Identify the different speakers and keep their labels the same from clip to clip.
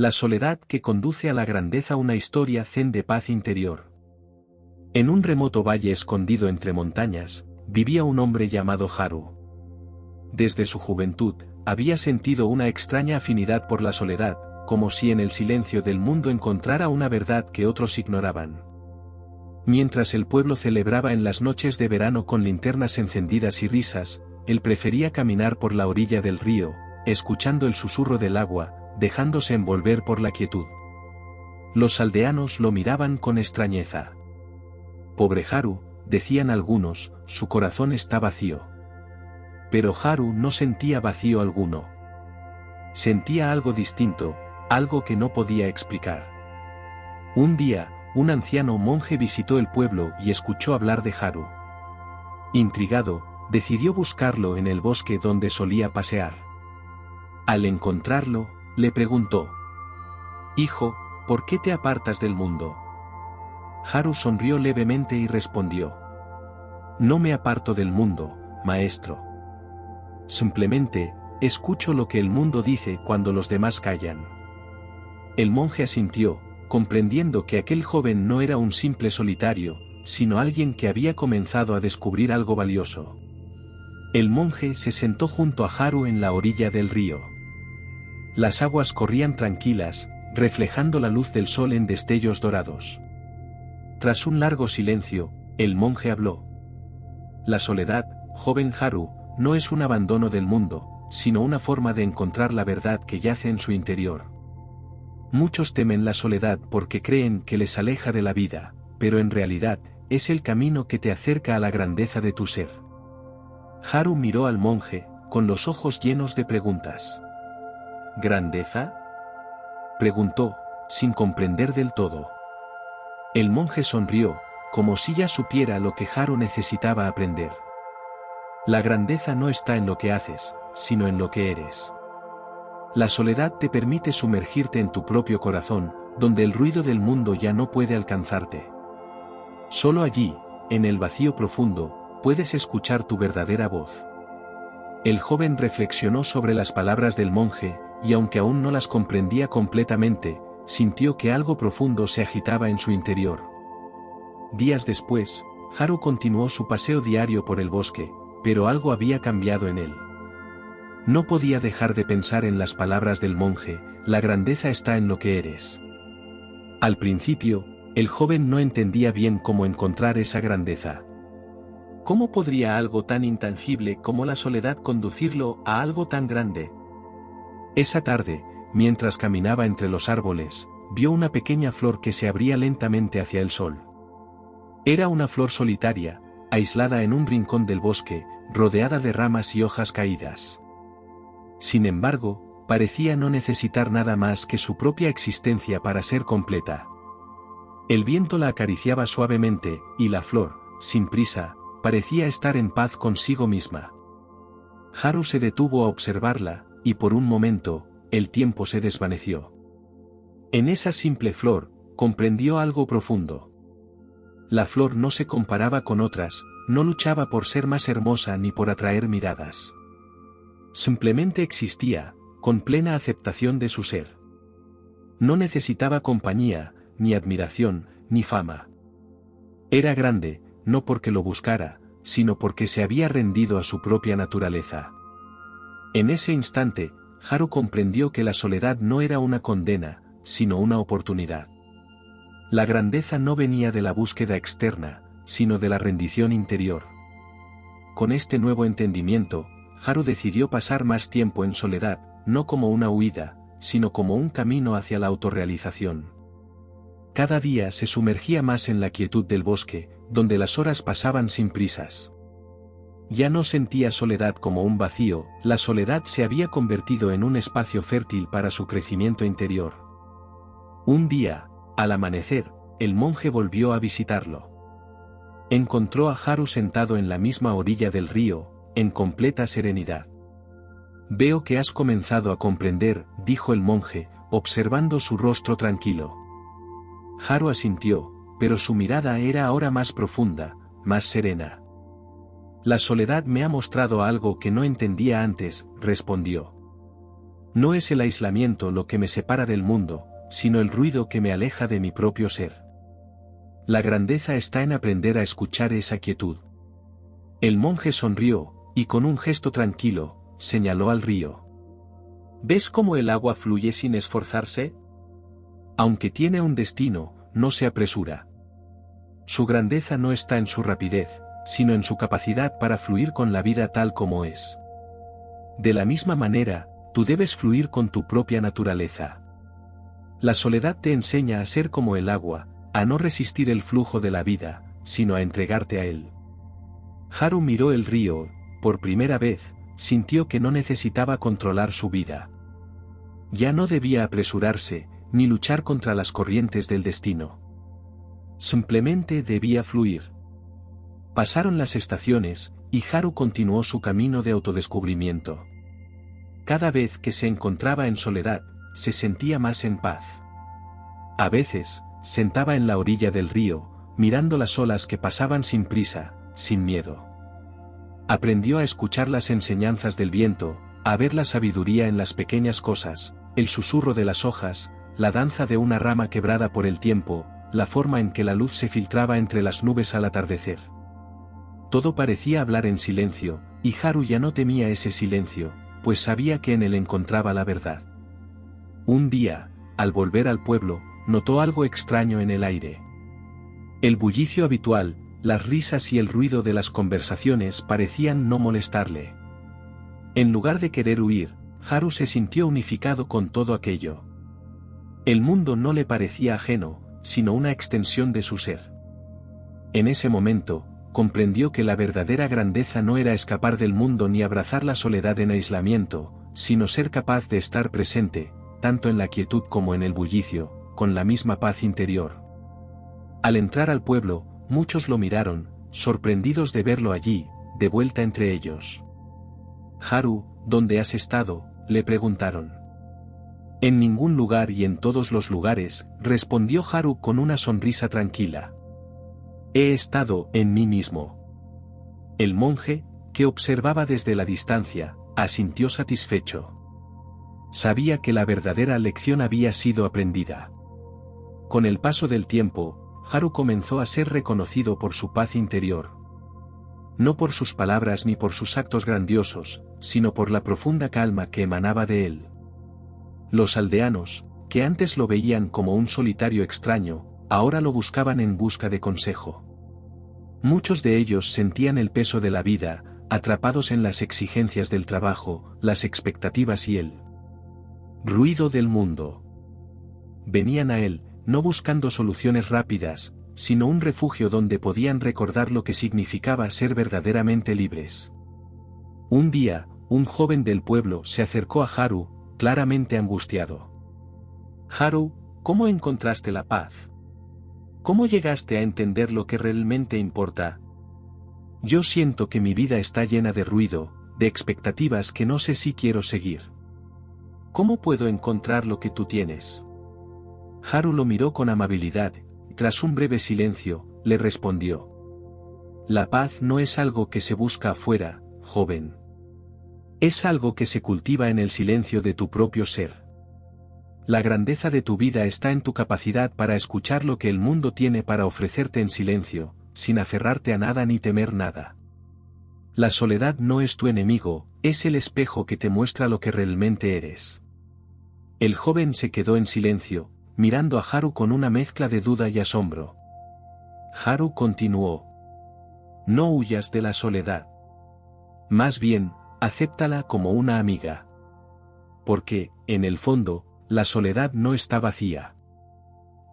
Speaker 1: La soledad que conduce a la grandeza, una historia zen de paz interior. En un remoto valle escondido entre montañas, vivía un hombre llamado Haru. Desde su juventud, había sentido una extraña afinidad por la soledad, como si en el silencio del mundo encontrara una verdad que otros ignoraban. Mientras el pueblo celebraba en las noches de verano con linternas encendidas y risas, él prefería caminar por la orilla del río, escuchando el susurro del agua, dejándose envolver por la quietud. Los aldeanos lo miraban con extrañeza. Pobre Haru, decían algunos, su corazón está vacío. Pero Haru no sentía vacío alguno. Sentía algo distinto, algo que no podía explicar. Un día, un anciano monje visitó el pueblo y escuchó hablar de Haru. Intrigado, decidió buscarlo en el bosque donde solía pasear. Al encontrarlo, le preguntó: «Hijo, ¿por qué te apartas del mundo?». Haru sonrió levemente y respondió: «No me aparto del mundo, maestro. Simplemente, escucho lo que el mundo dice cuando los demás callan». El monje asintió, comprendiendo que aquel joven no era un simple solitario, sino alguien que había comenzado a descubrir algo valioso. El monje se sentó junto a Haru en la orilla del río. Las aguas corrían tranquilas, reflejando la luz del sol en destellos dorados. Tras un largo silencio, el monje habló: «La soledad, joven Haru, no es un abandono del mundo, sino una forma de encontrar la verdad que yace en su interior. Muchos temen la soledad porque creen que les aleja de la vida, pero en realidad, es el camino que te acerca a la grandeza de tu ser». Haru miró al monje, con los ojos llenos de preguntas. «¿Grandeza?», preguntó, sin comprender del todo. El monje sonrió, como si ya supiera lo que Haru necesitaba aprender. «La grandeza no está en lo que haces, sino en lo que eres. La soledad te permite sumergirte en tu propio corazón, donde el ruido del mundo ya no puede alcanzarte. Solo allí, en el vacío profundo, puedes escuchar tu verdadera voz». El joven reflexionó sobre las palabras del monje, y aunque aún no las comprendía completamente, sintió que algo profundo se agitaba en su interior. Días después, Haru continuó su paseo diario por el bosque, pero algo había cambiado en él. No podía dejar de pensar en las palabras del monje: «La grandeza está en lo que eres». Al principio, el joven no entendía bien cómo encontrar esa grandeza. ¿Cómo podría algo tan intangible como la soledad conducirlo a algo tan grande? Esa tarde, mientras caminaba entre los árboles, vio una pequeña flor que se abría lentamente hacia el sol. Era una flor solitaria, aislada en un rincón del bosque, rodeada de ramas y hojas caídas. Sin embargo, parecía no necesitar nada más que su propia existencia para ser completa. El viento la acariciaba suavemente, y la flor, sin prisa, parecía estar en paz consigo misma. Haru se detuvo a observarla, y por un momento, el tiempo se desvaneció. En esa simple flor, comprendió algo profundo. La flor no se comparaba con otras, no luchaba por ser más hermosa ni por atraer miradas. Simplemente existía, con plena aceptación de su ser. No necesitaba compañía, ni admiración, ni fama. Era grande, no porque lo buscara, sino porque se había rendido a su propia naturaleza. En ese instante, Haru comprendió que la soledad no era una condena, sino una oportunidad. La grandeza no venía de la búsqueda externa, sino de la rendición interior. Con este nuevo entendimiento, Haru decidió pasar más tiempo en soledad, no como una huida, sino como un camino hacia la autorrealización. Cada día se sumergía más en la quietud del bosque, donde las horas pasaban sin prisas. Ya no sentía soledad como un vacío, la soledad se había convertido en un espacio fértil para su crecimiento interior. Un día, al amanecer, el monje volvió a visitarlo. Encontró a Haru sentado en la misma orilla del río, en completa serenidad. «Veo que has comenzado a comprender», dijo el monje, observando su rostro tranquilo. Haru asintió, pero su mirada era ahora más profunda, más serena. «La soledad me ha mostrado algo que no entendía antes», respondió. No es el aislamiento lo que me separa del mundo, sino el ruido que me aleja de mi propio ser. La grandeza está en aprender a escuchar esa quietud. El monje sonrió, y con un gesto tranquilo, señaló al río. ¿Ves cómo el agua fluye sin esforzarse? Aunque tiene un destino, no se apresura. Su grandeza no está en su rapidez, sino en su capacidad para fluir con la vida tal como es. De la misma manera, tú debes fluir con tu propia naturaleza. La soledad te enseña a ser como el agua, a no resistir el flujo de la vida, sino a entregarte a él. Haru miró el río, por primera vez, sintió que no necesitaba controlar su vida. Ya no debía apresurarse, ni luchar contra las corrientes del destino. Simplemente debía fluir. Pasaron las estaciones, y Haru continuó su camino de autodescubrimiento. Cada vez que se encontraba en soledad, se sentía más en paz. A veces, sentaba en la orilla del río, mirando las olas que pasaban sin prisa, sin miedo. Aprendió a escuchar las enseñanzas del viento, a ver la sabiduría en las pequeñas cosas, el susurro de las hojas, la danza de una rama quebrada por el tiempo, la forma en que la luz se filtraba entre las nubes al atardecer. Todo parecía hablar en silencio, y Haru ya no temía ese silencio, pues sabía que en él encontraba la verdad. Un día, al volver al pueblo, notó algo extraño en el aire. El bullicio habitual, las risas y el ruido de las conversaciones parecían no molestarle. En lugar de querer huir, Haru se sintió unificado con todo aquello. El mundo no le parecía ajeno, sino una extensión de su ser. En ese momento, comprendió que la verdadera grandeza no era escapar del mundo ni abrazar la soledad en aislamiento, sino ser capaz de estar presente, tanto en la quietud como en el bullicio, con la misma paz interior. Al entrar al pueblo, muchos lo miraron, sorprendidos de verlo allí, de vuelta entre ellos. «Haru, ¿dónde has estado?», le preguntaron. «En ningún lugar y en todos los lugares», respondió Haru con una sonrisa tranquila. «He estado en mí mismo». El monje, que observaba desde la distancia, asintió satisfecho. Sabía que la verdadera lección había sido aprendida. Con el paso del tiempo, Haru comenzó a ser reconocido por su paz interior. No por sus palabras ni por sus actos grandiosos, sino por la profunda calma que emanaba de él. Los aldeanos, que antes lo veían como un solitario extraño, ahora lo buscaban en busca de consejo. Muchos de ellos sentían el peso de la vida, atrapados en las exigencias del trabajo, las expectativas y el ruido del mundo. Venían a él, no buscando soluciones rápidas, sino un refugio donde podían recordar lo que significaba ser verdaderamente libres. Un día, un joven del pueblo se acercó a Haru, claramente angustiado. «Haru, ¿cómo encontraste la paz? ¿Cómo llegaste a entender lo que realmente importa? Yo siento que mi vida está llena de ruido, de expectativas que no sé si quiero seguir. ¿Cómo puedo encontrar lo que tú tienes?» Haru lo miró con amabilidad, y tras un breve silencio, le respondió. «La paz no es algo que se busca afuera, joven. Es algo que se cultiva en el silencio de tu propio ser. La grandeza de tu vida está en tu capacidad para escuchar lo que el mundo tiene para ofrecerte en silencio, sin aferrarte a nada ni temer nada. La soledad no es tu enemigo, es el espejo que te muestra lo que realmente eres». El joven se quedó en silencio, mirando a Haru con una mezcla de duda y asombro. Haru continuó. «No huyas de la soledad. Más bien, acéptala como una amiga. Porque, en el fondo, la soledad no está vacía.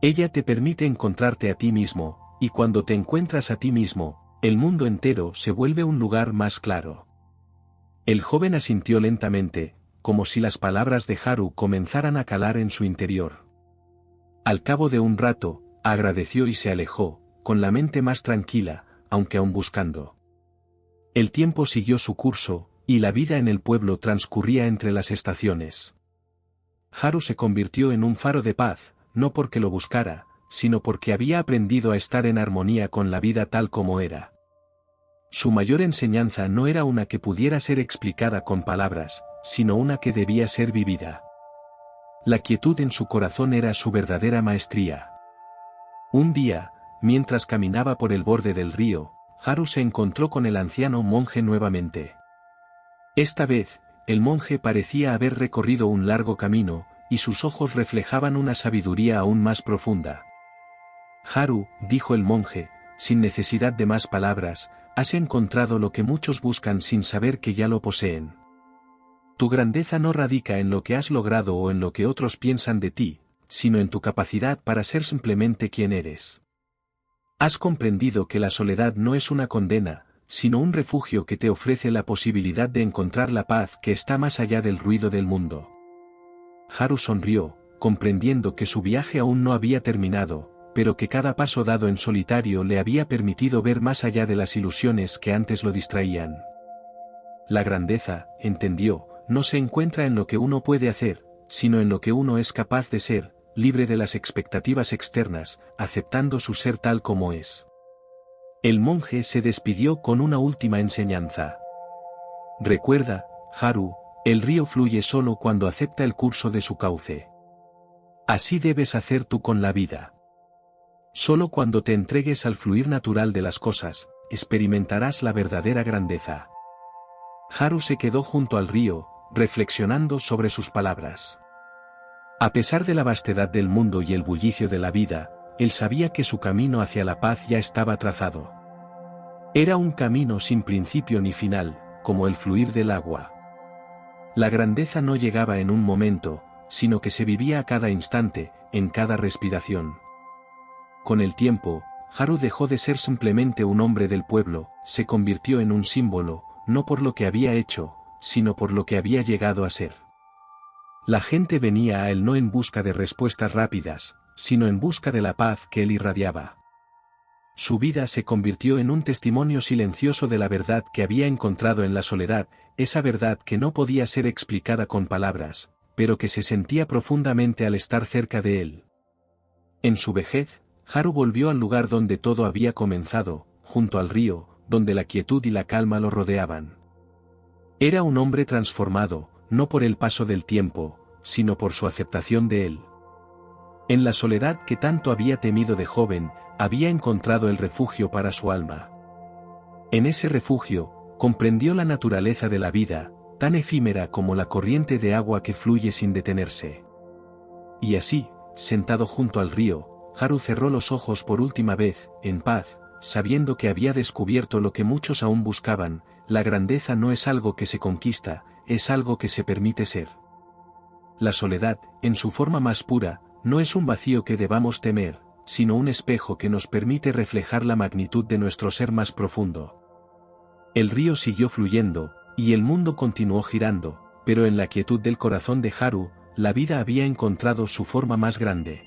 Speaker 1: Ella te permite encontrarte a ti mismo, y cuando te encuentras a ti mismo, el mundo entero se vuelve un lugar más claro». El joven asintió lentamente, como si las palabras de Haru comenzaran a calar en su interior. Al cabo de un rato, agradeció y se alejó, con la mente más tranquila, aunque aún buscando. El tiempo siguió su curso, y la vida en el pueblo transcurría entre las estaciones. Haru se convirtió en un faro de paz, no porque lo buscara, sino porque había aprendido a estar en armonía con la vida tal como era. Su mayor enseñanza no era una que pudiera ser explicada con palabras, sino una que debía ser vivida. La quietud en su corazón era su verdadera maestría. Un día, mientras caminaba por el borde del río, Haru se encontró con el anciano monje nuevamente. Esta vez, el monje parecía haber recorrido un largo camino, y sus ojos reflejaban una sabiduría aún más profunda. Haru, dijo el monje, sin necesidad de más palabras, has encontrado lo que muchos buscan sin saber que ya lo poseen. Tu grandeza no radica en lo que has logrado o en lo que otros piensan de ti, sino en tu capacidad para ser simplemente quien eres. Has comprendido que la soledad no es una condena, sino un refugio que te ofrece la posibilidad de encontrar la paz que está más allá del ruido del mundo. Haru sonrió, comprendiendo que su viaje aún no había terminado, pero que cada paso dado en solitario le había permitido ver más allá de las ilusiones que antes lo distraían. La grandeza, entendió, no se encuentra en lo que uno puede hacer, sino en lo que uno es capaz de ser, libre de las expectativas externas, aceptando su ser tal como es. El monje se despidió con una última enseñanza. Recuerda, Haru, el río fluye solo cuando acepta el curso de su cauce. Así debes hacer tú con la vida. Solo cuando te entregues al fluir natural de las cosas, experimentarás la verdadera grandeza. Haru se quedó junto al río, reflexionando sobre sus palabras. A pesar de la vastedad del mundo y el bullicio de la vida, él sabía que su camino hacia la paz ya estaba trazado. Era un camino sin principio ni final, como el fluir del agua. La grandeza no llegaba en un momento, sino que se vivía a cada instante, en cada respiración. Con el tiempo, Haru dejó de ser simplemente un hombre del pueblo, se convirtió en un símbolo, no por lo que había hecho, sino por lo que había llegado a ser. La gente venía a él no en busca de respuestas rápidas, sino en busca de la paz que él irradiaba. Su vida se convirtió en un testimonio silencioso de la verdad que había encontrado en la soledad, esa verdad que no podía ser explicada con palabras, pero que se sentía profundamente al estar cerca de él. En su vejez, Haru volvió al lugar donde todo había comenzado, junto al río, donde la quietud y la calma lo rodeaban. Era un hombre transformado, no por el paso del tiempo, sino por su aceptación de él. En la soledad que tanto había temido de joven, había encontrado el refugio para su alma. En ese refugio, comprendió la naturaleza de la vida, tan efímera como la corriente de agua que fluye sin detenerse. Y así, sentado junto al río, Haru cerró los ojos por última vez, en paz, sabiendo que había descubierto lo que muchos aún buscaban: la grandeza no es algo que se conquista, es algo que se permite ser. La soledad, en su forma más pura, no es un vacío que debamos temer, sino un espejo que nos permite reflejar la magnitud de nuestro ser más profundo. El río siguió fluyendo, y el mundo continuó girando, pero en la quietud del corazón de Haru, la vida había encontrado su forma más grande.